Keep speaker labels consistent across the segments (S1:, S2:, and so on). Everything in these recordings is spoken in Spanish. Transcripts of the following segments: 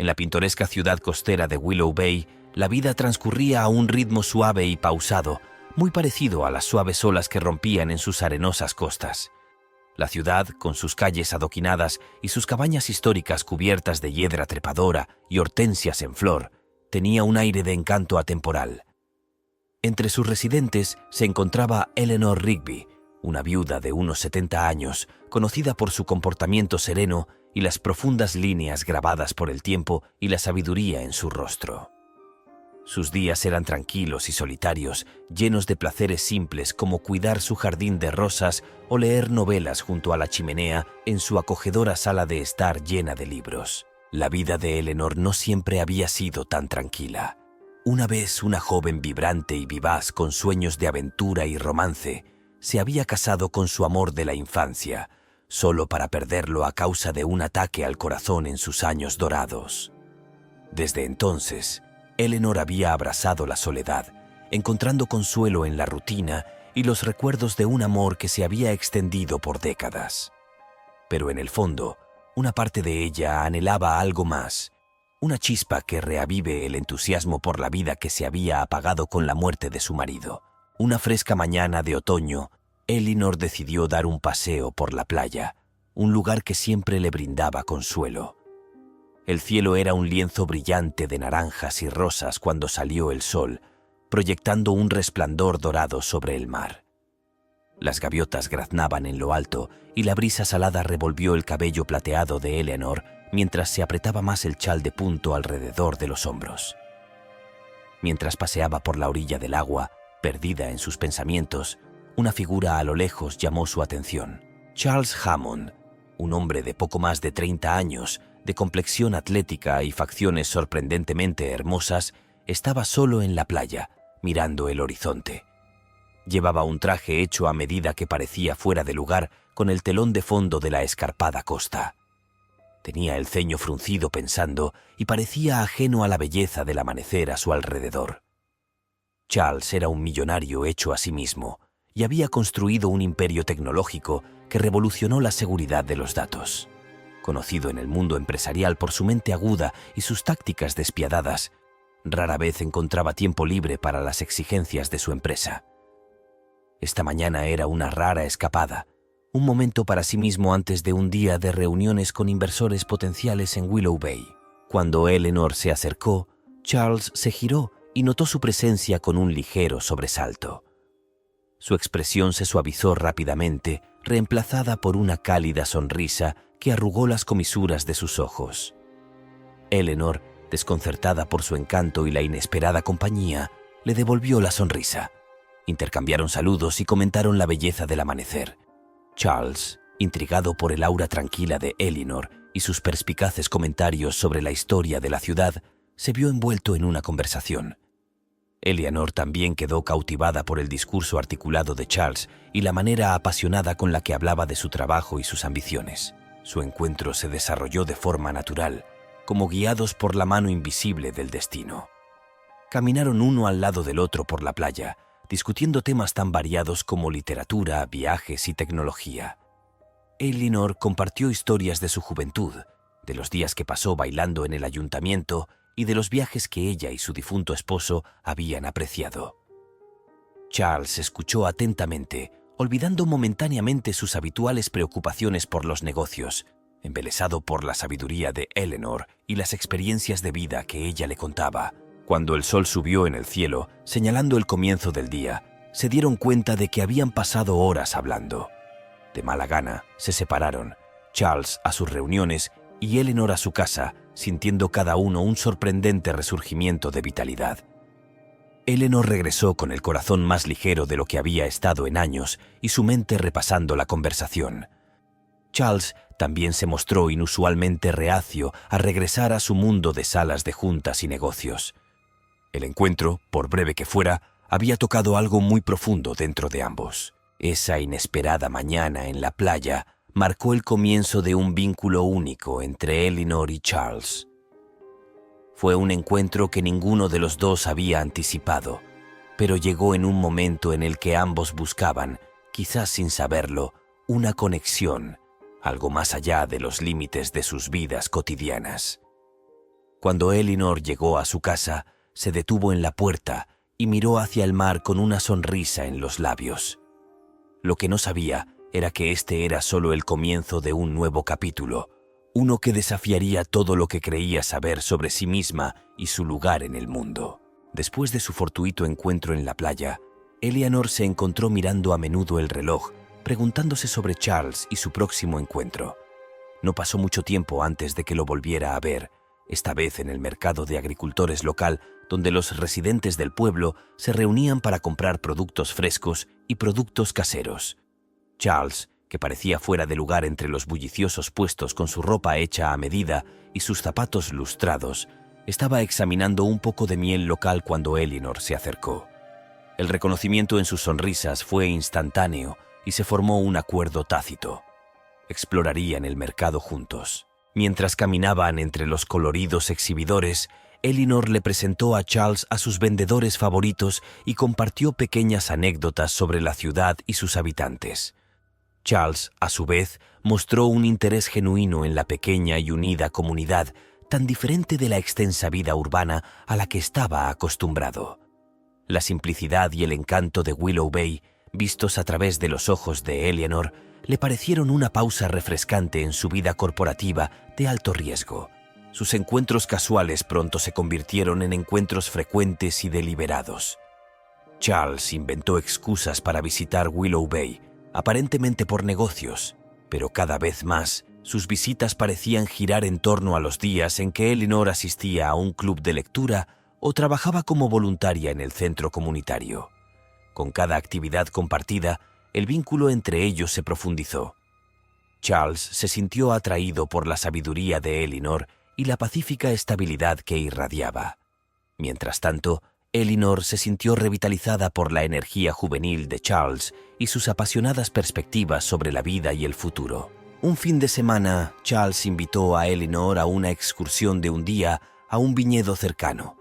S1: En la pintoresca ciudad costera de Willow Bay, la vida transcurría a un ritmo suave y pausado, muy parecido a las suaves olas que rompían en sus arenosas costas. La ciudad, con sus calles adoquinadas y sus cabañas históricas cubiertas de hiedra trepadora y hortensias en flor, tenía un aire de encanto atemporal. Entre sus residentes se encontraba Eleanor Rigby, una viuda de unos 70 años, conocida por su comportamiento sereno y las profundas líneas grabadas por el tiempo y la sabiduría en su rostro. Sus días eran tranquilos y solitarios, llenos de placeres simples como cuidar su jardín de rosas o leer novelas junto a la chimenea en su acogedora sala de estar llena de libros. La vida de Eleanor no siempre había sido tan tranquila. Una vez una joven vibrante y vivaz con sueños de aventura y romance, se había casado con su amor de la infancia, solo para perderlo a causa de un ataque al corazón en sus años dorados. Desde entonces, Eleanor había abrazado la soledad, encontrando consuelo en la rutina y los recuerdos de un amor que se había extendido por décadas. Pero en el fondo, una parte de ella anhelaba algo más, una chispa que reavive el entusiasmo por la vida que se había apagado con la muerte de su marido. Una fresca mañana de otoño, Eleanor decidió dar un paseo por la playa, un lugar que siempre le brindaba consuelo. El cielo era un lienzo brillante de naranjas y rosas cuando salió el sol, proyectando un resplandor dorado sobre el mar. Las gaviotas graznaban en lo alto y la brisa salada revolvió el cabello plateado de Eleanor mientras se apretaba más el chal de punto alrededor de los hombros. Mientras paseaba por la orilla del agua, perdida en sus pensamientos, una figura a lo lejos llamó su atención. Charles Hammond, un hombre de poco más de 30 años, de complexión atlética y facciones sorprendentemente hermosas, estaba solo en la playa, mirando el horizonte. Llevaba un traje hecho a medida que parecía fuera de lugar con el telón de fondo de la escarpada costa. Tenía el ceño fruncido pensando y parecía ajeno a la belleza del amanecer a su alrededor. Charles era un millonario hecho a sí mismo y había construido un imperio tecnológico que revolucionó la seguridad de los datos. Conocido en el mundo empresarial por su mente aguda y sus tácticas despiadadas, rara vez encontraba tiempo libre para las exigencias de su empresa. Esta mañana era una rara escapada, un momento para sí mismo antes de un día de reuniones con inversores potenciales en Willow Bay. Cuando Eleanor se acercó, Charles se giró y notó su presencia con un ligero sobresalto. Su expresión se suavizó rápidamente, reemplazada por una cálida sonrisa que arrugó las comisuras de sus ojos. Eleanor, desconcertada por su encanto y la inesperada compañía, le devolvió la sonrisa. Intercambiaron saludos y comentaron la belleza del amanecer. Charles, intrigado por el aura tranquila de Eleanor y sus perspicaces comentarios sobre la historia de la ciudad, se vio envuelto en una conversación. Eleanor también quedó cautivada por el discurso articulado de Charles y la manera apasionada con la que hablaba de su trabajo y sus ambiciones. Su encuentro se desarrolló de forma natural, como guiados por la mano invisible del destino. Caminaron uno al lado del otro por la playa, discutiendo temas tan variados como literatura, viajes y tecnología. Eleanor compartió historias de su juventud, de los días que pasó bailando en el ayuntamiento y de los viajes que ella y su difunto esposo habían apreciado. Charles escuchó atentamente, olvidando momentáneamente sus habituales preocupaciones por los negocios, embelesado por la sabiduría de Eleanor y las experiencias de vida que ella le contaba. Cuando el sol subió en el cielo, señalando el comienzo del día, se dieron cuenta de que habían pasado horas hablando. De mala gana, se separaron, Charles a sus reuniones y Eleanor a su casa, sintiendo cada uno un sorprendente resurgimiento de vitalidad. Eleanor regresó con el corazón más ligero de lo que había estado en años y su mente repasando la conversación. Charles también se mostró inusualmente reacio a regresar a su mundo de salas de juntas y negocios. El encuentro, por breve que fuera, había tocado algo muy profundo dentro de ambos. Esa inesperada mañana en la playa marcó el comienzo de un vínculo único entre Eleanor y Charles. Fue un encuentro que ninguno de los dos había anticipado, pero llegó en un momento en el que ambos buscaban, quizás sin saberlo, una conexión, algo más allá de los límites de sus vidas cotidianas. Cuando Elinor llegó a su casa, se detuvo en la puerta y miró hacia el mar con una sonrisa en los labios. Lo que no sabía era que este era solo el comienzo de un nuevo capítulo, uno que desafiaría todo lo que creía saber sobre sí misma y su lugar en el mundo. Después de su fortuito encuentro en la playa, Eleanor se encontró mirando a menudo el reloj, preguntándose sobre Charles y su próximo encuentro. No pasó mucho tiempo antes de que lo volviera a ver, esta vez en el mercado de agricultores local, donde los residentes del pueblo se reunían para comprar productos frescos y productos caseros. Charles, que parecía fuera de lugar entre los bulliciosos puestos con su ropa hecha a medida y sus zapatos lustrados, estaba examinando un poco de miel local cuando Elinor se acercó. El reconocimiento en sus sonrisas fue instantáneo y se formó un acuerdo tácito. Explorarían el mercado juntos. Mientras caminaban entre los coloridos exhibidores, Elinor le presentó a Charles a sus vendedores favoritos y compartió pequeñas anécdotas sobre la ciudad y sus habitantes. Charles, a su vez, mostró un interés genuino en la pequeña y unida comunidad, tan diferente de la extensa vida urbana a la que estaba acostumbrado. La simplicidad y el encanto de Willow Bay, vistos a través de los ojos de Eleanor, le parecieron una pausa refrescante en su vida corporativa de alto riesgo. Sus encuentros casuales pronto se convirtieron en encuentros frecuentes y deliberados. Charles inventó excusas para visitar Willow Bay, aparentemente por negocios, pero cada vez más sus visitas parecían girar en torno a los días en que Eleanor asistía a un club de lectura o trabajaba como voluntaria en el centro comunitario. Con cada actividad compartida, el vínculo entre ellos se profundizó. Charles se sintió atraído por la sabiduría de Elinor y la pacífica estabilidad que irradiaba. Mientras tanto, Elinor se sintió revitalizada por la energía juvenil de Charles y sus apasionadas perspectivas sobre la vida y el futuro. Un fin de semana, Charles invitó a Elinor a una excursión de un día a un viñedo cercano.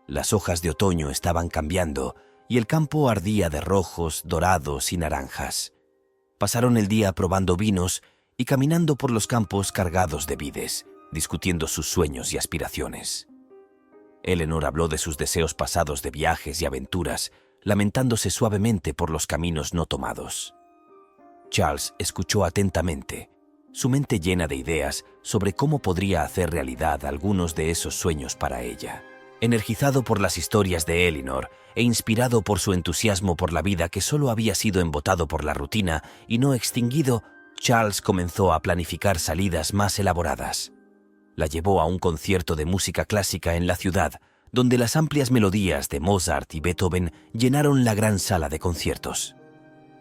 S1: Las hojas de otoño estaban cambiando y el campo ardía de rojos, dorados y naranjas. Pasaron el día probando vinos y caminando por los campos cargados de vides, discutiendo sus sueños y aspiraciones. Eleanor habló de sus deseos pasados de viajes y aventuras, lamentándose suavemente por los caminos no tomados. Charles escuchó atentamente, su mente llena de ideas sobre cómo podría hacer realidad algunos de esos sueños para ella. Energizado por las historias de Elinor e inspirado por su entusiasmo por la vida que solo había sido embotado por la rutina y no extinguido, Charles comenzó a planificar salidas más elaboradas. La llevó a un concierto de música clásica en la ciudad, donde las amplias melodías de Mozart y Beethoven llenaron la gran sala de conciertos.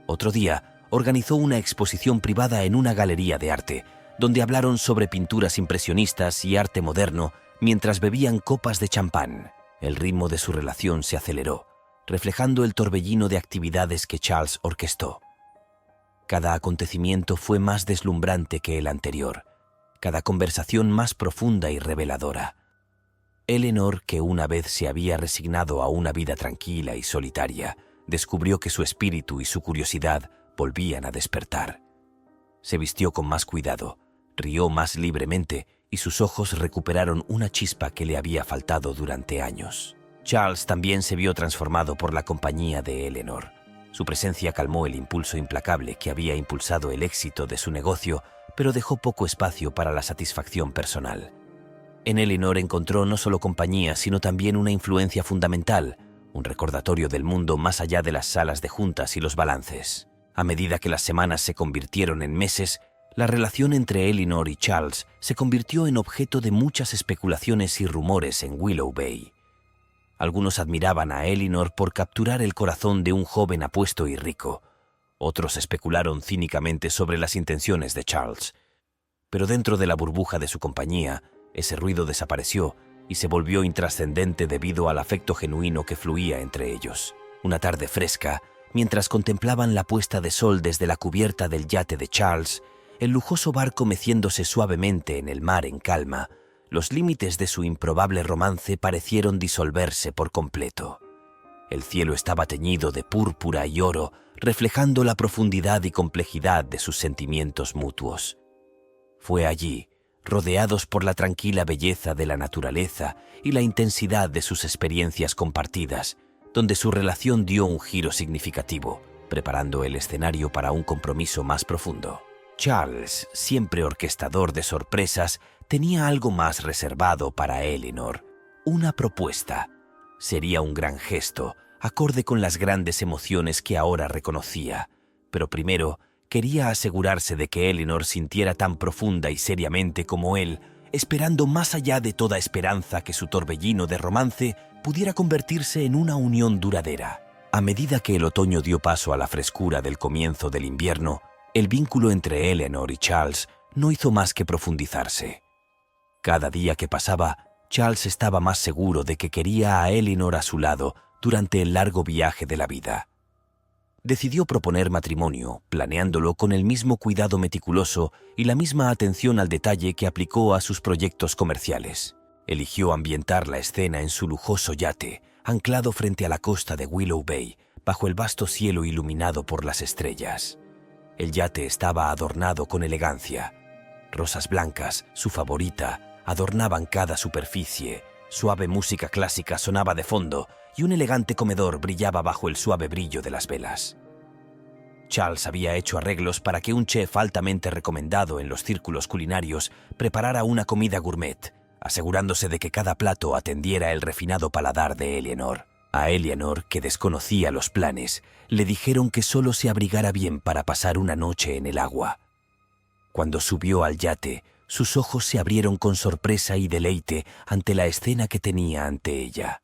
S1: Otro día, organizó una exposición privada en una galería de arte, donde hablaron sobre pinturas impresionistas y arte moderno mientras bebían copas de champán. El ritmo de su relación se aceleró, reflejando el torbellino de actividades que Charles orquestó. Cada acontecimiento fue más deslumbrante que el anterior, cada conversación más profunda y reveladora. Eleanor, que una vez se había resignado a una vida tranquila y solitaria, descubrió que su espíritu y su curiosidad volvían a despertar. Se vistió con más cuidado, rió más libremente y sus ojos recuperaron una chispa que le había faltado durante años. Charles también se vio transformado por la compañía de Eleanor. Su presencia calmó el impulso implacable que había impulsado el éxito de su negocio, pero dejó poco espacio para la satisfacción personal. En Eleanor encontró no solo compañía, sino también una influencia fundamental, un recordatorio del mundo más allá de las salas de juntas y los balances. A medida que las semanas se convirtieron en meses, la relación entre Eleanor y Charles se convirtió en objeto de muchas especulaciones y rumores en Willow Bay. Algunos admiraban a Eleanor por capturar el corazón de un joven apuesto y rico. Otros especularon cínicamente sobre las intenciones de Charles. Pero dentro de la burbuja de su compañía, ese ruido desapareció y se volvió intrascendente debido al afecto genuino que fluía entre ellos. Una tarde fresca, mientras contemplaban la puesta de sol desde la cubierta del yate de Charles, el lujoso barco meciéndose suavemente en el mar en calma, los límites de su improbable romance parecieron disolverse por completo. El cielo estaba teñido de púrpura y oro, reflejando la profundidad y complejidad de sus sentimientos mutuos. Fue allí, rodeados por la tranquila belleza de la naturaleza y la intensidad de sus experiencias compartidas, donde su relación dio un giro significativo, preparando el escenario para un compromiso más profundo. Charles, siempre orquestador de sorpresas, tenía algo más reservado para Eleanor, una propuesta. Sería un gran gesto, acorde con las grandes emociones que ahora reconocía, pero primero quería asegurarse de que Eleanor sintiera tan profunda y seriamente como él, esperando más allá de toda esperanza que su torbellino de romance pudiera convertirse en una unión duradera. A medida que el otoño dio paso a la frescura del comienzo del invierno, el vínculo entre Eleanor y Charles no hizo más que profundizarse. Cada día que pasaba, Charles estaba más seguro de que quería a Eleanor a su lado durante el largo viaje de la vida. Decidió proponer matrimonio, planeándolo con el mismo cuidado meticuloso y la misma atención al detalle que aplicó a sus proyectos comerciales. Eligió ambientar la escena en su lujoso yate, anclado frente a la costa de Willow Bay, bajo el vasto cielo iluminado por las estrellas. El yate estaba adornado con elegancia. Rosas blancas, su favorita, adornaban cada superficie, suave música clásica sonaba de fondo y un elegante comedor brillaba bajo el suave brillo de las velas. Charles había hecho arreglos para que un chef altamente recomendado en los círculos culinarios preparara una comida gourmet, asegurándose de que cada plato atendiera el refinado paladar de Eleanor. A Eleanor, que desconocía los planes, le dijeron que solo se abrigara bien para pasar una noche en el agua. Cuando subió al yate, sus ojos se abrieron con sorpresa y deleite ante la escena que tenía ante ella.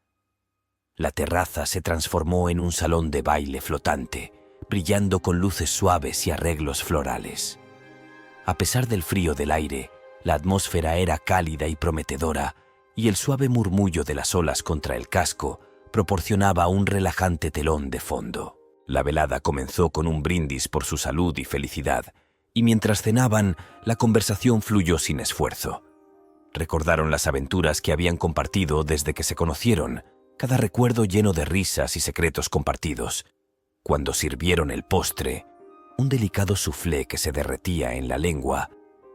S1: La terraza se transformó en un salón de baile flotante, brillando con luces suaves y arreglos florales. A pesar del frío del aire, la atmósfera era cálida y prometedora, y el suave murmullo de las olas contra el casco proporcionaba un relajante telón de fondo. La velada comenzó con un brindis por su salud y felicidad, y mientras cenaban, la conversación fluyó sin esfuerzo. Recordaron las aventuras que habían compartido desde que se conocieron, cada recuerdo lleno de risas y secretos compartidos. Cuando sirvieron el postre, un delicado soufflé que se derretía en la lengua,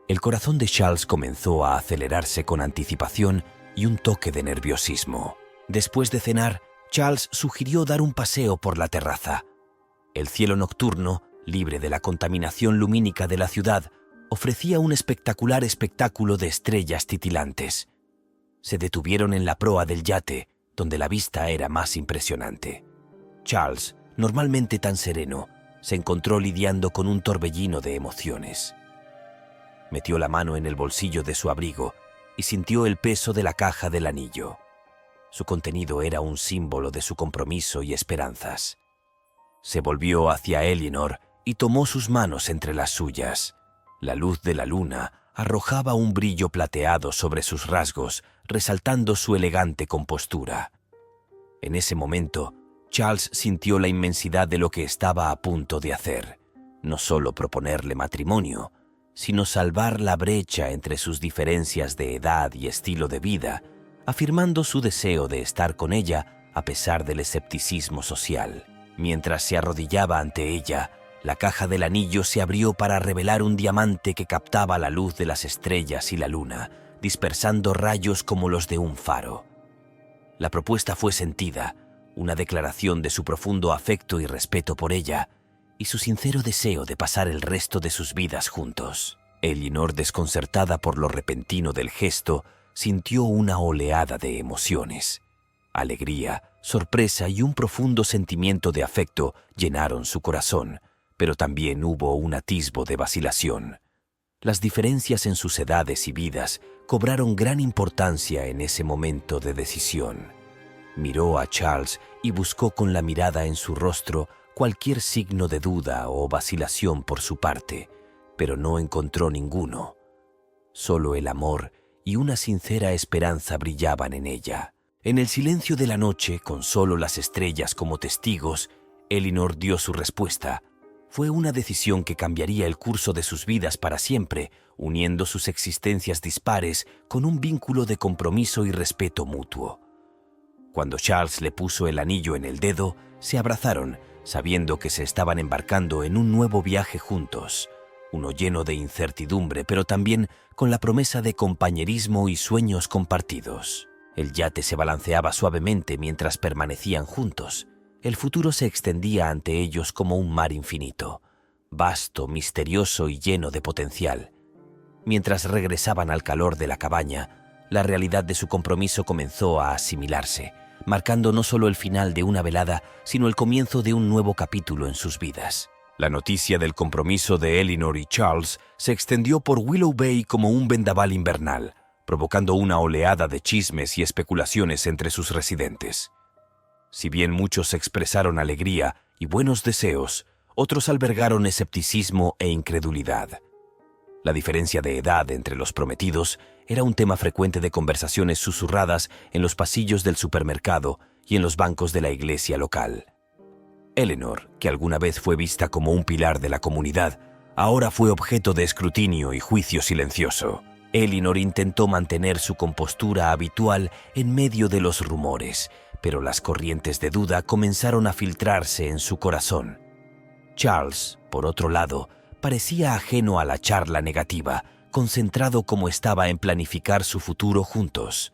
S1: el corazón de Charles comenzó a acelerarse con anticipación y un toque de nerviosismo. Después de cenar, Charles sugirió dar un paseo por la terraza. El cielo nocturno, libre de la contaminación lumínica de la ciudad, ofrecía un espectacular espectáculo de estrellas titilantes. Se detuvieron en la proa del yate, donde la vista era más impresionante. Charles, normalmente tan sereno, se encontró lidiando con un torbellino de emociones. Metió la mano en el bolsillo de su abrigo y sintió el peso de la caja del anillo. Su contenido era un símbolo de su compromiso y esperanzas. Se volvió hacia Eleanor y tomó sus manos entre las suyas. La luz de la luna arrojaba un brillo plateado sobre sus rasgos, resaltando su elegante compostura. En ese momento, Charles sintió la inmensidad de lo que estaba a punto de hacer. No solo proponerle matrimonio, sino salvar la brecha entre sus diferencias de edad y estilo de vida, afirmando su deseo de estar con ella a pesar del escepticismo social. Mientras se arrodillaba ante ella, la caja del anillo se abrió para revelar un diamante que captaba la luz de las estrellas y la luna, dispersando rayos como los de un faro. La propuesta fue sentida, una declaración de su profundo afecto y respeto por ella, y su sincero deseo de pasar el resto de sus vidas juntos. Eleanor, desconcertada por lo repentino del gesto, sintió una oleada de emociones. Alegría, sorpresa y un profundo sentimiento de afecto llenaron su corazón, pero también hubo un atisbo de vacilación. Las diferencias en sus edades y vidas cobraron gran importancia en ese momento de decisión. Miró a Charles y buscó con la mirada en su rostro cualquier signo de duda o vacilación por su parte, pero no encontró ninguno. Solo el amor y una sincera esperanza brillaban en ella. En el silencio de la noche, con solo las estrellas como testigos, Eleanor dio su respuesta. Fue una decisión que cambiaría el curso de sus vidas para siempre, uniendo sus existencias dispares con un vínculo de compromiso y respeto mutuo. Cuando Charles le puso el anillo en el dedo, se abrazaron, sabiendo que se estaban embarcando en un nuevo viaje juntos, uno lleno de incertidumbre, pero también con la promesa de compañerismo y sueños compartidos. El yate se balanceaba suavemente mientras permanecían juntos. El futuro se extendía ante ellos como un mar infinito, vasto, misterioso y lleno de potencial. Mientras regresaban al calor de la cabaña, la realidad de su compromiso comenzó a asimilarse, marcando no solo el final de una velada, sino el comienzo de un nuevo capítulo en sus vidas. La noticia del compromiso de Eleanor y Charles se extendió por Willow Bay como un vendaval invernal, provocando una oleada de chismes y especulaciones entre sus residentes. Si bien muchos expresaron alegría y buenos deseos, otros albergaron escepticismo e incredulidad. La diferencia de edad entre los prometidos era un tema frecuente de conversaciones susurradas en los pasillos del supermercado y en los bancos de la iglesia local. Eleanor, que alguna vez fue vista como un pilar de la comunidad, ahora fue objeto de escrutinio y juicio silencioso. Eleanor intentó mantener su compostura habitual en medio de los rumores, pero las corrientes de duda comenzaron a filtrarse en su corazón. Charles, por otro lado, parecía ajeno a la charla negativa, concentrado como estaba en planificar su futuro juntos.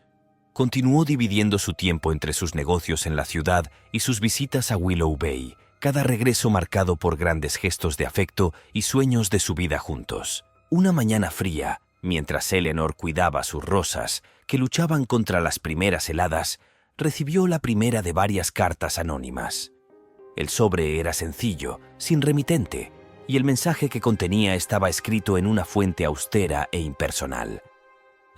S1: Continuó dividiendo su tiempo entre sus negocios en la ciudad y sus visitas a Willow Bay, cada regreso marcado por grandes gestos de afecto y sueños de su vida juntos. Una mañana fría, mientras Eleanor cuidaba sus rosas, que luchaban contra las primeras heladas, recibió la primera de varias cartas anónimas. El sobre era sencillo, sin remitente, y el mensaje que contenía estaba escrito en una fuente austera e impersonal.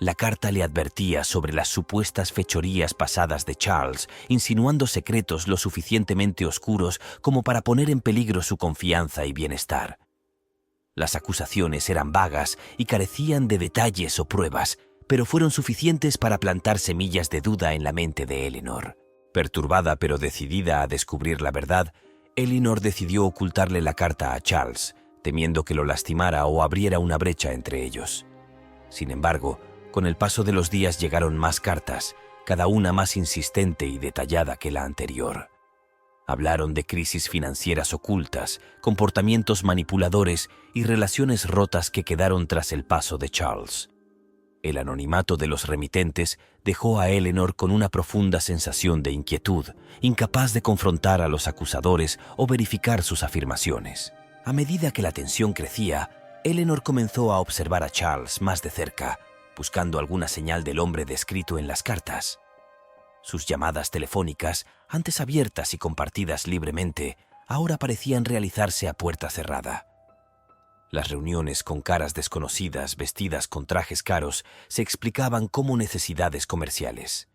S1: La carta le advertía sobre las supuestas fechorías pasadas de Charles, insinuando secretos lo suficientemente oscuros como para poner en peligro su confianza y bienestar. Las acusaciones eran vagas y carecían de detalles o pruebas, pero fueron suficientes para plantar semillas de duda en la mente de Eleanor. Perturbada pero decidida a descubrir la verdad, Eleanor decidió ocultarle la carta a Charles, temiendo que lo lastimara o abriera una brecha entre ellos. Sin embargo, con el paso de los días llegaron más cartas, cada una más insistente y detallada que la anterior. Hablaron de crisis financieras ocultas, comportamientos manipuladores y relaciones rotas que quedaron tras el paso de Charles. El anonimato de los remitentes dejó a Eleanor con una profunda sensación de inquietud, incapaz de confrontar a los acusadores o verificar sus afirmaciones. A medida que la tensión crecía, Eleanor comenzó a observar a Charles más de cerca, buscando alguna señal del hombre descrito en las cartas. Sus llamadas telefónicas, antes abiertas y compartidas libremente, ahora parecían realizarse a puerta cerrada. Las reuniones con caras desconocidas vestidas con trajes caros se explicaban como necesidades comerciales.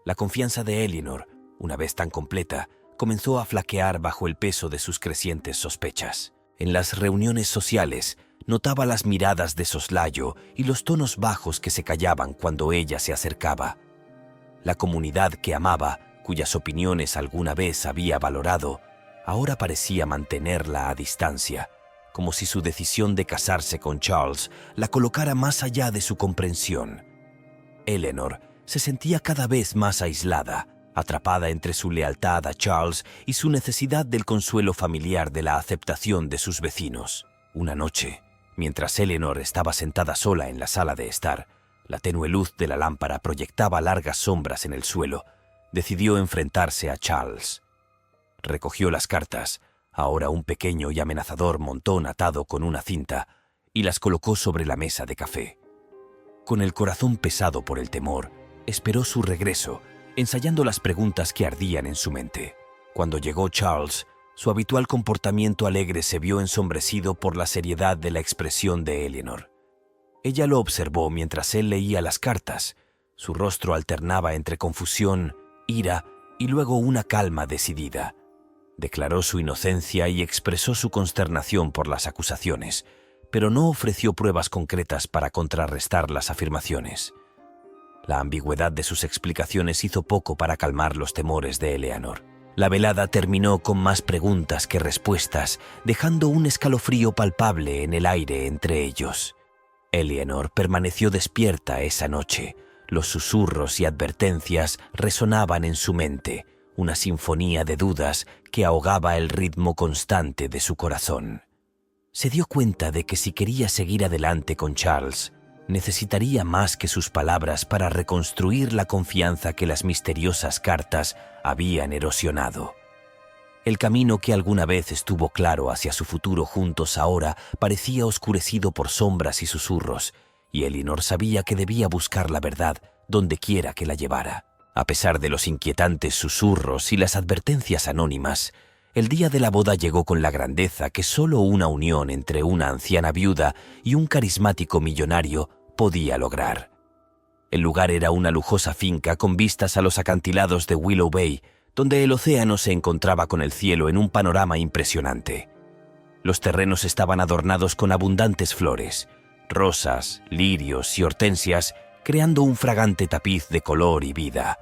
S1: La confianza de Eleanor, una vez tan completa, comenzó a flaquear bajo el peso de sus crecientes sospechas. En las reuniones sociales, notaba las miradas de soslayo y los tonos bajos que se callaban cuando ella se acercaba. La comunidad que amaba, cuyas opiniones alguna vez había valorado, ahora parecía mantenerla a distancia, como si su decisión de casarse con Charles la colocara más allá de su comprensión. Eleanor se sentía cada vez más aislada, atrapada entre su lealtad a Charles y su necesidad del consuelo familiar de la aceptación de sus vecinos. Una noche, mientras Eleanor estaba sentada sola en la sala de estar, la tenue luz de la lámpara proyectaba largas sombras en el suelo. Decidió enfrentarse a Charles. Recogió las cartas, ahora un pequeño y amenazador montón atado con una cinta, y las colocó sobre la mesa de café. Con el corazón pesado por el temor, esperó su regreso, ensayando las preguntas que ardían en su mente. Cuando llegó Charles, su habitual comportamiento alegre se vio ensombrecido por la seriedad de la expresión de Eleanor. Ella lo observó mientras él leía las cartas. Su rostro alternaba entre confusión, ira y luego una calma decidida. Declaró su inocencia y expresó su consternación por las acusaciones, pero no ofreció pruebas concretas para contrarrestar las afirmaciones. La ambigüedad de sus explicaciones hizo poco para calmar los temores de Eleanor. La velada terminó con más preguntas que respuestas, dejando un escalofrío palpable en el aire entre ellos. Eleanor permaneció despierta esa noche. Los susurros y advertencias resonaban en su mente, una sinfonía de dudas que ahogaba el ritmo constante de su corazón. Se dio cuenta de que si quería seguir adelante con Charles, necesitaría más que sus palabras para reconstruir la confianza que las misteriosas cartas habían erosionado. El camino que alguna vez estuvo claro hacia su futuro juntos ahora parecía oscurecido por sombras y susurros, y Elinor sabía que debía buscar la verdad donde quiera que la llevara. A pesar de los inquietantes susurros y las advertencias anónimas, el día de la boda llegó con la grandeza que solo una unión entre una anciana viuda y un carismático millonario podía lograr. El lugar era una lujosa finca con vistas a los acantilados de Willow Bay, donde el océano se encontraba con el cielo en un panorama impresionante. Los terrenos estaban adornados con abundantes flores, rosas, lirios y hortensias, creando un fragante tapiz de color y vida.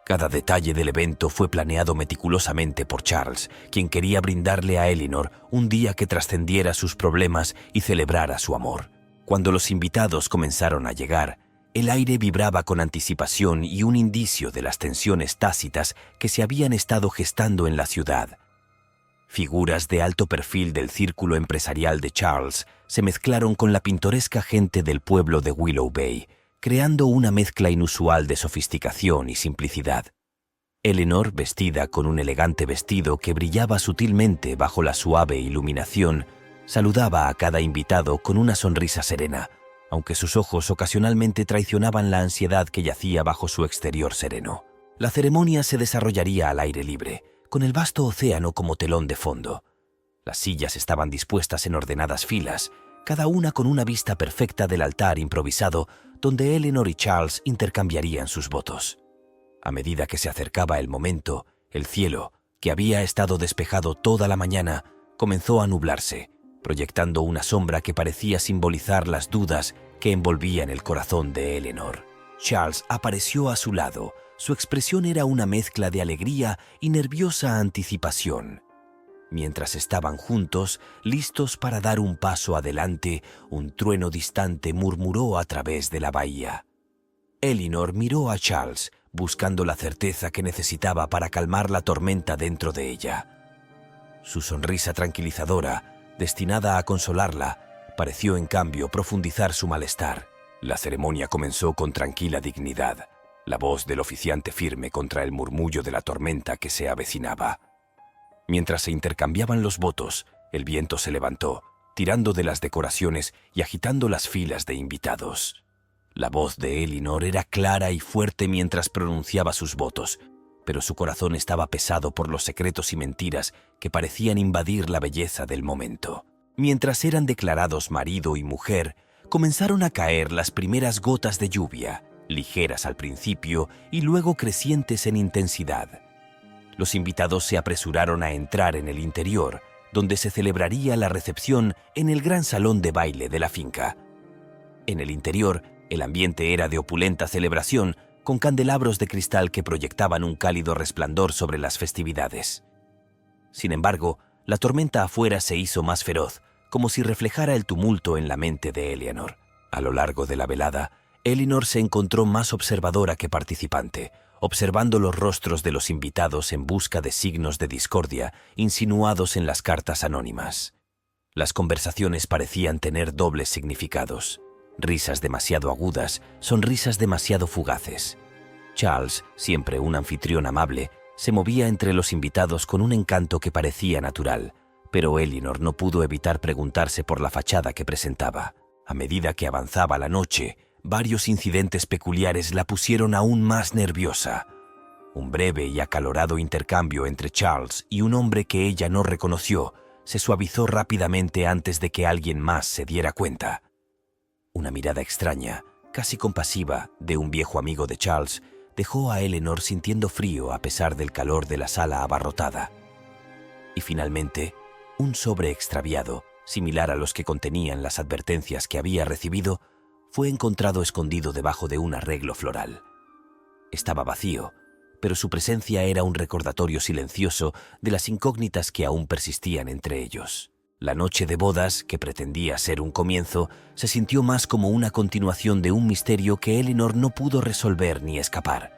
S1: Cada detalle del evento fue planeado meticulosamente por Charles, quien quería brindarle a Elinor un día que trascendiera sus problemas y celebrara su amor. Cuando los invitados comenzaron a llegar, el aire vibraba con anticipación y un indicio de las tensiones tácitas que se habían estado gestando en la ciudad. Figuras de alto perfil del círculo empresarial de Charles se mezclaron con la pintoresca gente del pueblo de Willow Bay, creando una mezcla inusual de sofisticación y simplicidad. Elinor, vestida con un elegante vestido que brillaba sutilmente bajo la suave iluminación, saludaba a cada invitado con una sonrisa serena, aunque sus ojos ocasionalmente traicionaban la ansiedad que yacía bajo su exterior sereno. La ceremonia se desarrollaría al aire libre, con el vasto océano como telón de fondo. Las sillas estaban dispuestas en ordenadas filas, cada una con una vista perfecta del altar improvisado donde Elinor y Charles intercambiarían sus votos. A medida que se acercaba el momento, el cielo, que había estado despejado toda la mañana, comenzó a nublarse, proyectando una sombra que parecía simbolizar las dudas que envolvían el corazón de Elinor. Charles apareció a su lado. Su expresión era una mezcla de alegría y nerviosa anticipación. Mientras estaban juntos, listos para dar un paso adelante, un trueno distante murmuró a través de la bahía. Elinor miró a Charles, buscando la certeza que necesitaba para calmar la tormenta dentro de ella. Su sonrisa tranquilizadora, destinada a consolarla, pareció en cambio profundizar su malestar. La ceremonia comenzó con tranquila dignidad, la voz del oficiante firme contra el murmullo de la tormenta que se avecinaba. Mientras se intercambiaban los votos, el viento se levantó, tirando de las decoraciones y agitando las filas de invitados. La voz de Elinor era clara y fuerte mientras pronunciaba sus votos, pero su corazón estaba pesado por los secretos y mentiras que parecían invadir la belleza del momento. Mientras eran declarados marido y mujer, comenzaron a caer las primeras gotas de lluvia, ligeras al principio y luego crecientes en intensidad. Los invitados se apresuraron a entrar en el interior, donde se celebraría la recepción en el gran salón de baile de la finca. En el interior, el ambiente era de opulenta celebración, con candelabros de cristal que proyectaban un cálido resplandor sobre las festividades. Sin embargo, la tormenta afuera se hizo más feroz, como si reflejara el tumulto en la mente de Elinor. A lo largo de la velada, Elinor se encontró más observadora que participante, observando los rostros de los invitados en busca de signos de discordia insinuados en las cartas anónimas. Las conversaciones parecían tener dobles significados. Risas demasiado agudas, sonrisas demasiado fugaces. Charles, siempre un anfitrión amable, se movía entre los invitados con un encanto que parecía natural, pero Elinor no pudo evitar preguntarse por la fachada que presentaba. A medida que avanzaba la noche, varios incidentes peculiares la pusieron aún más nerviosa. Un breve y acalorado intercambio entre Charles y un hombre que ella no reconoció se suavizó rápidamente antes de que alguien más se diera cuenta. Una mirada extraña, casi compasiva, de un viejo amigo de Charles dejó a Elinor sintiendo frío a pesar del calor de la sala abarrotada. Y finalmente, un sobre extraviado, similar a los que contenían las advertencias que había recibido, fue encontrado escondido debajo de un arreglo floral. Estaba vacío, pero su presencia era un recordatorio silencioso de las incógnitas que aún persistían entre ellos. La noche de bodas, que pretendía ser un comienzo, se sintió más como una continuación de un misterio que Elinor no pudo resolver ni escapar.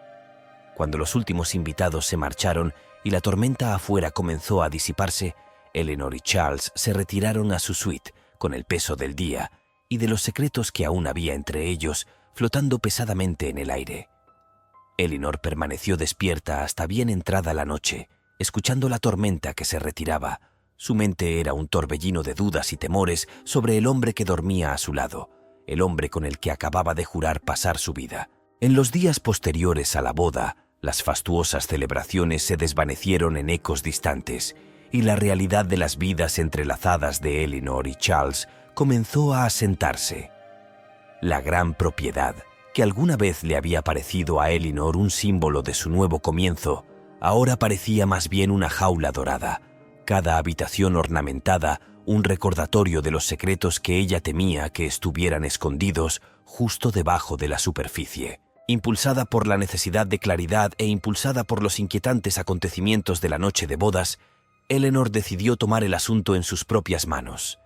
S1: Cuando los últimos invitados se marcharon y la tormenta afuera comenzó a disiparse, Eleanor y Charles se retiraron a su suite con el peso del día y de los secretos que aún había entre ellos flotando pesadamente en el aire. Eleanor permaneció despierta hasta bien entrada la noche, escuchando la tormenta que se retiraba. Su mente era un torbellino de dudas y temores sobre el hombre que dormía a su lado, el hombre con el que acababa de jurar pasar su vida. En los días posteriores a la boda, las fastuosas celebraciones se desvanecieron en ecos distantes, y la realidad de las vidas entrelazadas de Eleanor y Charles comenzó a asentarse. La gran propiedad, que alguna vez le había parecido a Eleanor un símbolo de su nuevo comienzo, ahora parecía más bien una jaula dorada, cada habitación ornamentada un recordatorio de los secretos que ella temía que estuvieran escondidos justo debajo de la superficie. Impulsada por la necesidad de claridad e impulsada por los inquietantes acontecimientos de la noche de bodas, Eleanor decidió tomar el asunto en sus propias manos.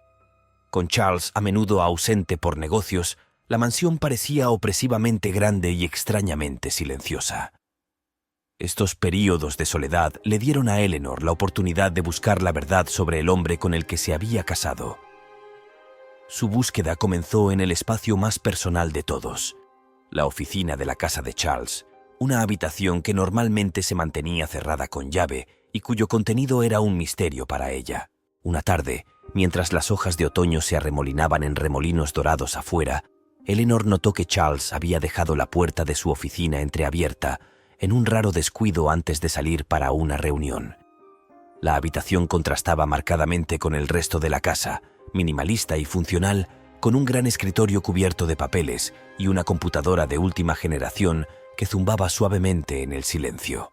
S1: Con Charles a menudo ausente por negocios, la mansión parecía opresivamente grande y extrañamente silenciosa. Estos períodos de soledad le dieron a Eleanor la oportunidad de buscar la verdad sobre el hombre con el que se había casado. Su búsqueda comenzó en el espacio más personal de todos, la oficina de la casa de Charles, una habitación que normalmente se mantenía cerrada con llave y cuyo contenido era un misterio para ella. Una tarde, mientras las hojas de otoño se arremolinaban en remolinos dorados afuera, Eleanor notó que Charles había dejado la puerta de su oficina entreabierta en un raro descuido antes de salir para una reunión. La habitación contrastaba marcadamente con el resto de la casa, minimalista y funcional, con un gran escritorio cubierto de papeles y una computadora de última generación que zumbaba suavemente en el silencio.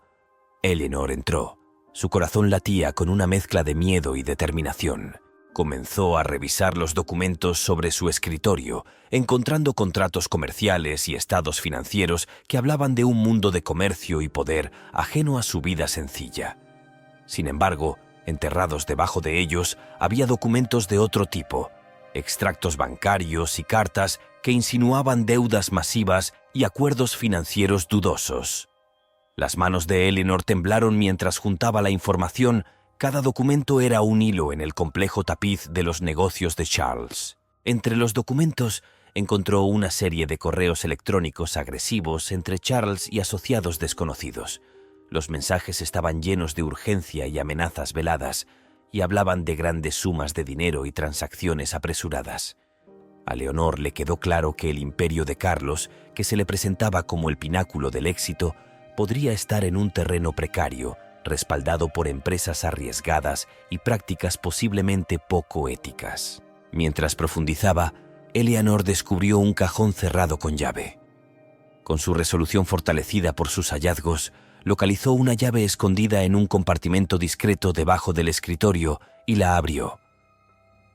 S1: Eleanor entró. Su corazón latía con una mezcla de miedo y determinación. Comenzó a revisar los documentos sobre su escritorio, encontrando contratos comerciales y estados financieros que hablaban de un mundo de comercio y poder ajeno a su vida sencilla. Sin embargo, enterrados debajo de ellos, había documentos de otro tipo, extractos bancarios y cartas que insinuaban deudas masivas y acuerdos financieros dudosos. Las manos de Eleanor temblaron mientras juntaba la información. Cada documento era un hilo en el complejo tapiz de los negocios de Charles. Entre los documentos encontró una serie de correos electrónicos agresivos entre Charles y asociados desconocidos. Los mensajes estaban llenos de urgencia y amenazas veladas, y hablaban de grandes sumas de dinero y transacciones apresuradas. A Leonor le quedó claro que el imperio de Carlos, que se le presentaba como el pináculo del éxito, podría estar en un terreno precario, respaldado por empresas arriesgadas y prácticas posiblemente poco éticas. Mientras profundizaba, Eleanor descubrió un cajón cerrado con llave. Con su resolución fortalecida por sus hallazgos, localizó una llave escondida en un compartimento discreto debajo del escritorio y la abrió.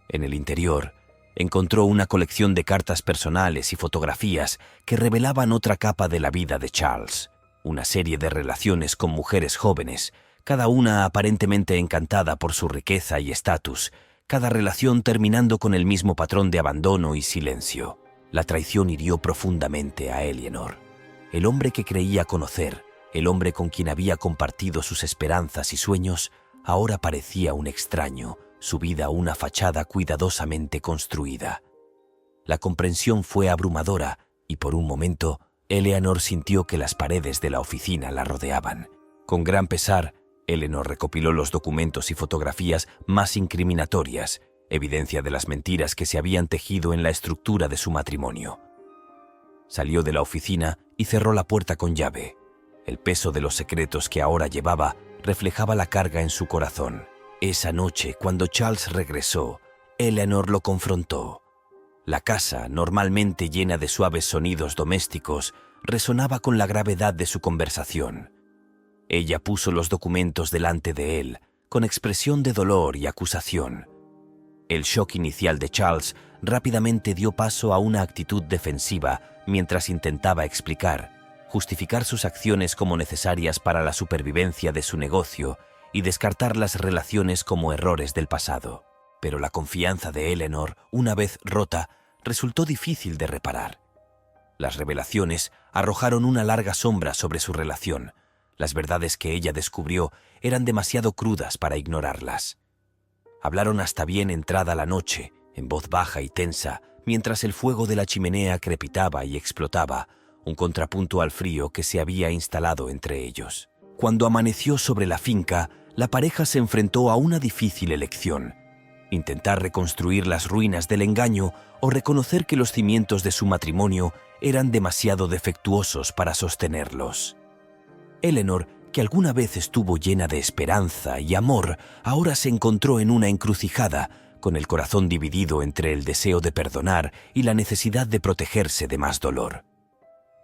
S1: En el interior, encontró una colección de cartas personales y fotografías que revelaban otra capa de la vida de Charles, una serie de relaciones con mujeres jóvenes, cada una aparentemente encantada por su riqueza y estatus, cada relación terminando con el mismo patrón de abandono y silencio. La traición hirió profundamente a Eleanor. El hombre que creía conocer, el hombre con quien había compartido sus esperanzas y sueños, ahora parecía un extraño, su vida una fachada cuidadosamente construida. La comprensión fue abrumadora y por un momento Eleanor sintió que las paredes de la oficina la rodeaban. Con gran pesar, Eleanor recopiló los documentos y fotografías más incriminatorias, evidencia de las mentiras que se habían tejido en la estructura de su matrimonio. Salió de la oficina y cerró la puerta con llave. El peso de los secretos que ahora llevaba reflejaba la carga en su corazón. Esa noche, cuando Charles regresó, Eleanor lo confrontó. La casa, normalmente llena de suaves sonidos domésticos, resonaba con la gravedad de su conversación. Ella puso los documentos delante de él, con expresión de dolor y acusación. El shock inicial de Charles rápidamente dio paso a una actitud defensiva mientras intentaba justificar sus acciones como necesarias para la supervivencia de su negocio y descartar las relaciones como errores del pasado. Pero la confianza de Eleanor, una vez rota, resultó difícil de reparar. Las revelaciones arrojaron una larga sombra sobre su relación. Las verdades que ella descubrió eran demasiado crudas para ignorarlas. Hablaron hasta bien entrada la noche, en voz baja y tensa, mientras el fuego de la chimenea crepitaba y explotaba, un contrapunto al frío que se había instalado entre ellos. Cuando amaneció sobre la finca, la pareja se enfrentó a una difícil elección: intentar reconstruir las ruinas del engaño o reconocer que los cimientos de su matrimonio eran demasiado defectuosos para sostenerlos. Eleanor, que alguna vez estuvo llena de esperanza y amor, ahora se encontró en una encrucijada, con el corazón dividido entre el deseo de perdonar y la necesidad de protegerse de más dolor.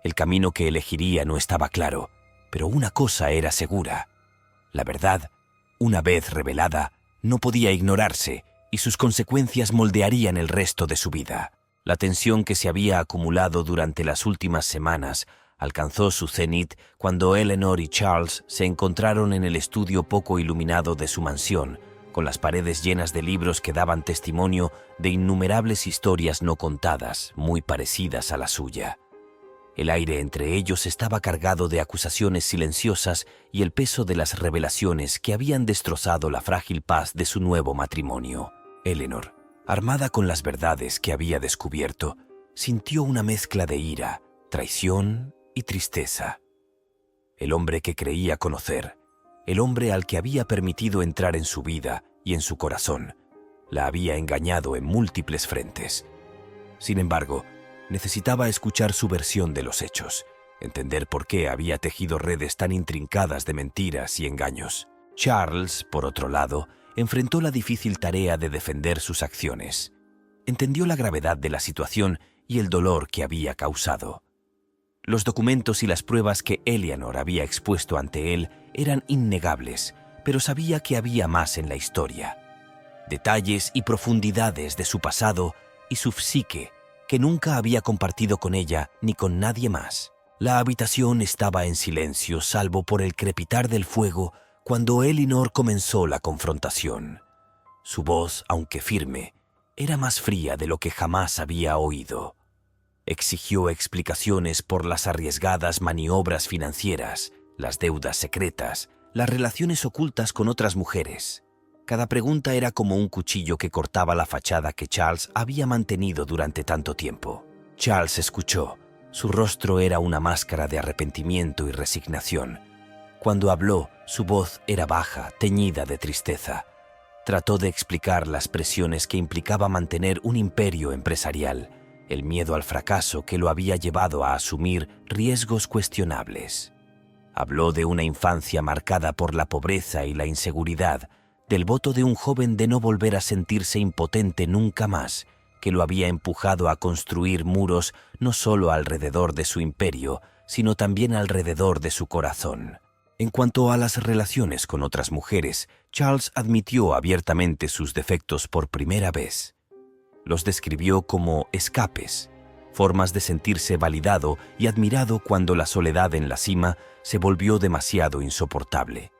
S1: El camino que elegiría no estaba claro, pero una cosa era segura: la verdad, una vez revelada, no podía ignorarse, y sus consecuencias moldearían el resto de su vida. La tensión que se había acumulado durante las últimas semanas alcanzó su cenit cuando Eleanor y Charles se encontraron en el estudio poco iluminado de su mansión, con las paredes llenas de libros que daban testimonio de innumerables historias no contadas, muy parecidas a la suya. El aire entre ellos estaba cargado de acusaciones silenciosas y el peso de las revelaciones que habían destrozado la frágil paz de su nuevo matrimonio. Eleanor, armada con las verdades que había descubierto, sintió una mezcla de ira, traición y tristeza. El hombre que creía conocer, el hombre al que había permitido entrar en su vida y en su corazón, la había engañado en múltiples frentes. Sin embargo, necesitaba escuchar su versión de los hechos, entender por qué había tejido redes tan intrincadas de mentiras y engaños. Charles, por otro lado, enfrentó la difícil tarea de defender sus acciones. Entendió la gravedad de la situación y el dolor que había causado. Los documentos y las pruebas que Eleanor había expuesto ante él eran innegables, pero sabía que había más en la historia. Detalles y profundidades de su pasado y su psique que nunca había compartido con ella ni con nadie más. La habitación estaba en silencio, salvo por el crepitar del fuego cuando Eleanor comenzó la confrontación. Su voz, aunque firme, era más fría de lo que jamás había oído. Exigió explicaciones por las arriesgadas maniobras financieras, las deudas secretas, las relaciones ocultas con otras mujeres. Cada pregunta era como un cuchillo que cortaba la fachada que Charles había mantenido durante tanto tiempo. Charles escuchó. Su rostro era una máscara de arrepentimiento y resignación. Cuando habló, su voz era baja, teñida de tristeza. Trató de explicar las presiones que implicaba mantener un imperio empresarial, el miedo al fracaso que lo había llevado a asumir riesgos cuestionables. Habló de una infancia marcada por la pobreza y la inseguridad, del voto de un joven de no volver a sentirse impotente nunca más, que lo había empujado a construir muros no solo alrededor de su imperio, sino también alrededor de su corazón. En cuanto a las relaciones con otras mujeres, Charles admitió abiertamente sus defectos por primera vez. Los describió como escapes, formas de sentirse validado y admirado cuando la soledad en la cima se volvió demasiado insoportable.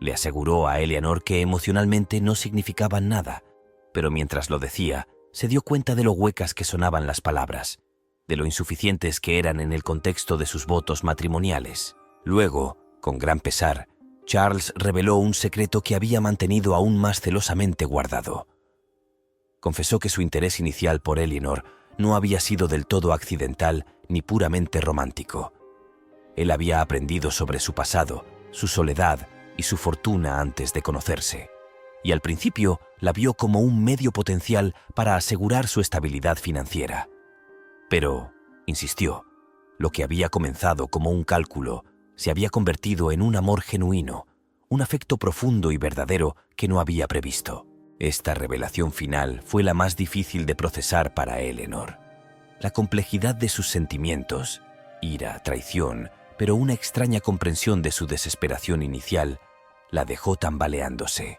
S1: Le aseguró a Eleanor que emocionalmente no significaban nada, pero mientras lo decía, se dio cuenta de lo huecas que sonaban las palabras, de lo insuficientes que eran en el contexto de sus votos matrimoniales. Luego, con gran pesar, Charles reveló un secreto que había mantenido aún más celosamente guardado. Confesó que su interés inicial por Eleanor no había sido del todo accidental ni puramente romántico. Él había aprendido sobre su pasado, su soledad y su fortuna antes de conocerse, y al principio la vio como un medio potencial para asegurar su estabilidad financiera. Pero, insistió, lo que había comenzado como un cálculo se había convertido en un amor genuino, un afecto profundo y verdadero que no había previsto. Esta revelación final fue la más difícil de procesar para Eleanor. La complejidad de sus sentimientos, ira, traición, pero una extraña comprensión de su desesperación inicial, la dejó tambaleándose.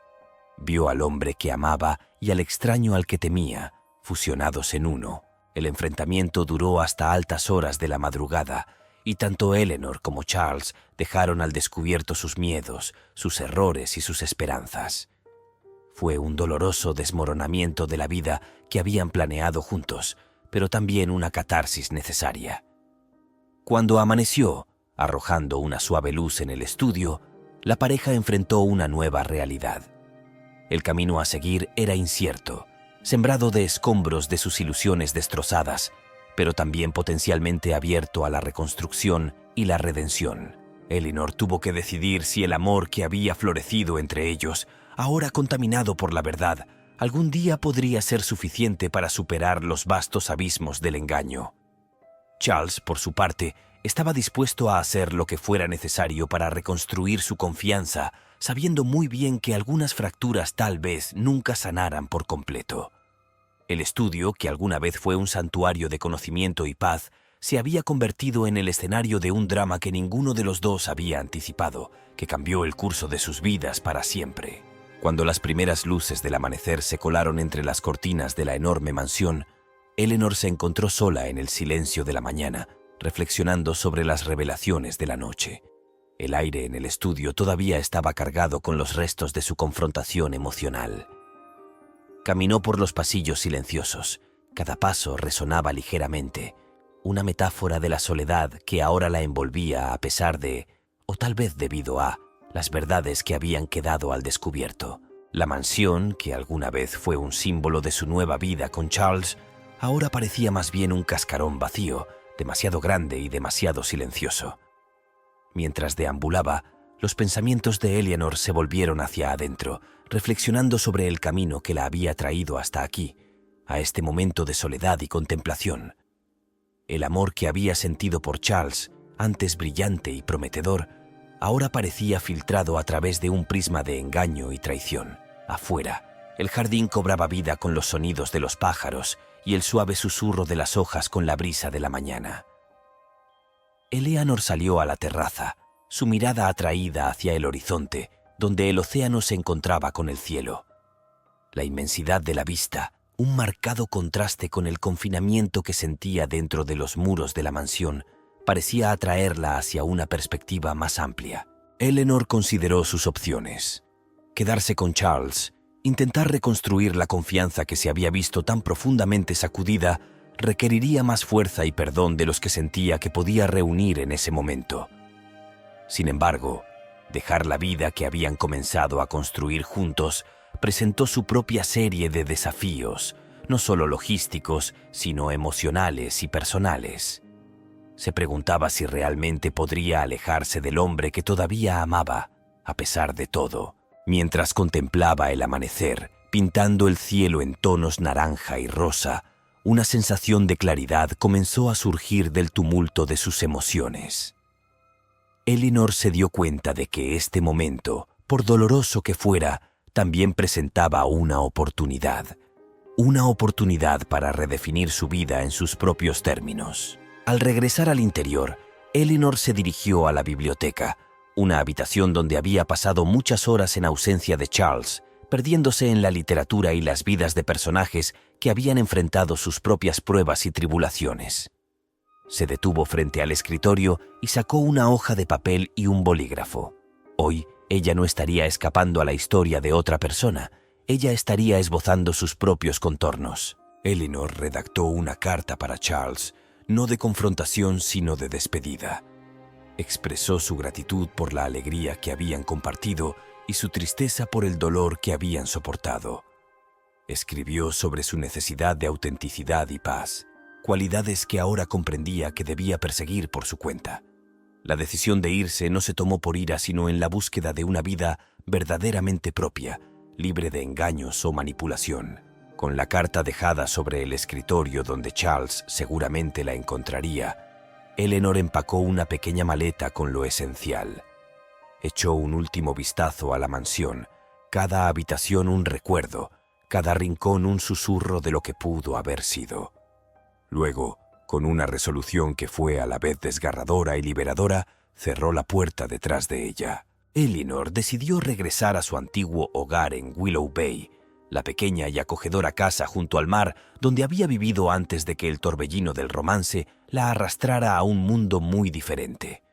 S1: Vio al hombre que amaba y al extraño al que temía, fusionados en uno. El enfrentamiento duró hasta altas horas de la madrugada, y tanto Eleanor como Charles dejaron al descubierto sus miedos, sus errores y sus esperanzas. Fue un doloroso desmoronamiento de la vida que habían planeado juntos, pero también una catarsis necesaria. Cuando amaneció, arrojando una suave luz en el estudio, la pareja enfrentó una nueva realidad. El camino a seguir era incierto, sembrado de escombros de sus ilusiones destrozadas, pero también potencialmente abierto a la reconstrucción y la redención. Eleanor tuvo que decidir si el amor que había florecido entre ellos, ahora contaminado por la verdad, algún día podría ser suficiente para superar los vastos abismos del engaño. Charles, por su parte, estaba dispuesto a hacer lo que fuera necesario para reconstruir su confianza, sabiendo muy bien que algunas fracturas tal vez nunca sanaran por completo. El estudio, que alguna vez fue un santuario de conocimiento y paz, se había convertido en el escenario de un drama que ninguno de los dos había anticipado, que cambió el curso de sus vidas para siempre. Cuando las primeras luces del amanecer se colaron entre las cortinas de la enorme mansión, Eleanor se encontró sola en el silencio de la mañana, reflexionando sobre las revelaciones de la noche. El aire en el estudio todavía estaba cargado con los restos de su confrontación emocional. Caminó por los pasillos silenciosos. Cada paso resonaba ligeramente, una metáfora de la soledad que ahora la envolvía a pesar de, o tal vez debido a, las verdades que habían quedado al descubierto. La mansión, que alguna vez fue un símbolo de su nueva vida con Charles, ahora parecía más bien un cascarón vacío, demasiado grande y demasiado silencioso. Mientras deambulaba, los pensamientos de Eleanor se volvieron hacia adentro, reflexionando sobre el camino que la había traído hasta aquí, a este momento de soledad y contemplación. El amor que había sentido por Charles, antes brillante y prometedor, ahora parecía filtrado a través de un prisma de engaño y traición. Afuera, el jardín cobraba vida con los sonidos de los pájaros y el suave susurro de las hojas con la brisa de la mañana. Eleanor salió a la terraza, su mirada atraída hacia el horizonte, donde el océano se encontraba con el cielo. La inmensidad de la vista, un marcado contraste con el confinamiento que sentía dentro de los muros de la mansión, parecía atraerla hacia una perspectiva más amplia. Eleanor consideró sus opciones: quedarse con Charles, intentar reconstruir la confianza que se había visto tan profundamente sacudida, requeriría más fuerza y perdón de los que sentía que podía reunir en ese momento. Sin embargo, dejar la vida que habían comenzado a construir juntos presentó su propia serie de desafíos, no solo logísticos, sino emocionales y personales. Se preguntaba si realmente podría alejarse del hombre que todavía amaba, a pesar de todo, mientras contemplaba el amanecer, pintando el cielo en tonos naranja y rosa. Una sensación de claridad comenzó a surgir del tumulto de sus emociones. Eleanor se dio cuenta de que este momento, por doloroso que fuera, también presentaba una oportunidad para redefinir su vida en sus propios términos. Al regresar al interior, Eleanor se dirigió a la biblioteca, una habitación donde había pasado muchas horas en ausencia de Charles, perdiéndose en la literatura y las vidas de personajes que habían enfrentado sus propias pruebas y tribulaciones. Se detuvo frente al escritorio y sacó una hoja de papel y un bolígrafo. Hoy, ella no estaría escapando a la historia de otra persona, ella estaría esbozando sus propios contornos. Eleanor redactó una carta para Charles, no de confrontación sino de despedida. Expresó su gratitud por la alegría que habían compartido y su tristeza por el dolor que habían soportado. Escribió sobre su necesidad de autenticidad y paz, cualidades que ahora comprendía que debía perseguir por su cuenta. La decisión de irse no se tomó por ira, sino en la búsqueda de una vida verdaderamente propia, libre de engaños o manipulación. Con la carta dejada sobre el escritorio donde Charles seguramente la encontraría, Eleanor empacó una pequeña maleta con lo esencial. Echó un último vistazo a la mansión, cada habitación un recuerdo, cada rincón un susurro de lo que pudo haber sido. Luego, con una resolución que fue a la vez desgarradora y liberadora, cerró la puerta detrás de ella. Eleanor decidió regresar a su antiguo hogar en Willow Bay, la pequeña y acogedora casa junto al mar donde había vivido antes de que el torbellino del romance la arrastrara a un mundo muy diferente.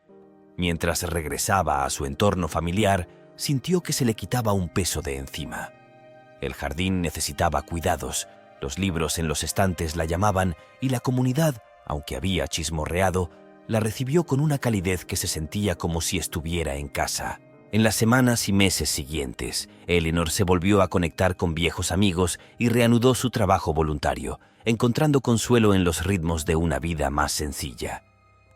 S1: Mientras regresaba a su entorno familiar, sintió que se le quitaba un peso de encima. El jardín necesitaba cuidados, los libros en los estantes la llamaban y la comunidad, aunque había chismorreado, la recibió con una calidez que se sentía como si estuviera en casa. En las semanas y meses siguientes, Eleanor se volvió a conectar con viejos amigos y reanudó su trabajo voluntario, encontrando consuelo en los ritmos de una vida más sencilla.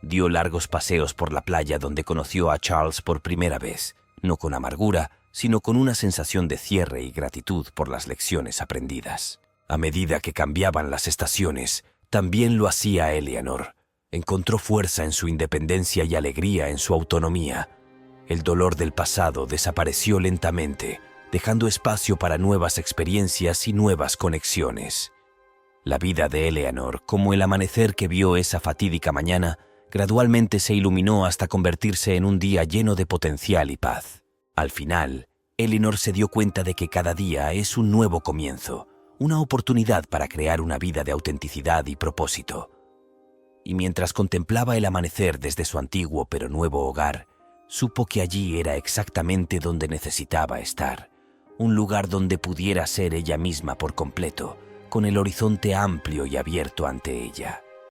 S1: Dio largos paseos por la playa donde conoció a Charles por primera vez, no con amargura, sino con una sensación de cierre y gratitud por las lecciones aprendidas. A medida que cambiaban las estaciones, también lo hacía Eleanor. Encontró fuerza en su independencia y alegría en su autonomía. El dolor del pasado desapareció lentamente, dejando espacio para nuevas experiencias y nuevas conexiones. La vida de Eleanor, como el amanecer que vio esa fatídica mañana, gradualmente se iluminó hasta convertirse en un día lleno de potencial y paz. Al final, Eleanor se dio cuenta de que cada día es un nuevo comienzo, una oportunidad para crear una vida de autenticidad y propósito. Y mientras contemplaba el amanecer desde su antiguo pero nuevo hogar, supo que allí era exactamente donde necesitaba estar, un lugar donde pudiera ser ella misma por completo, con el horizonte amplio y abierto ante ella.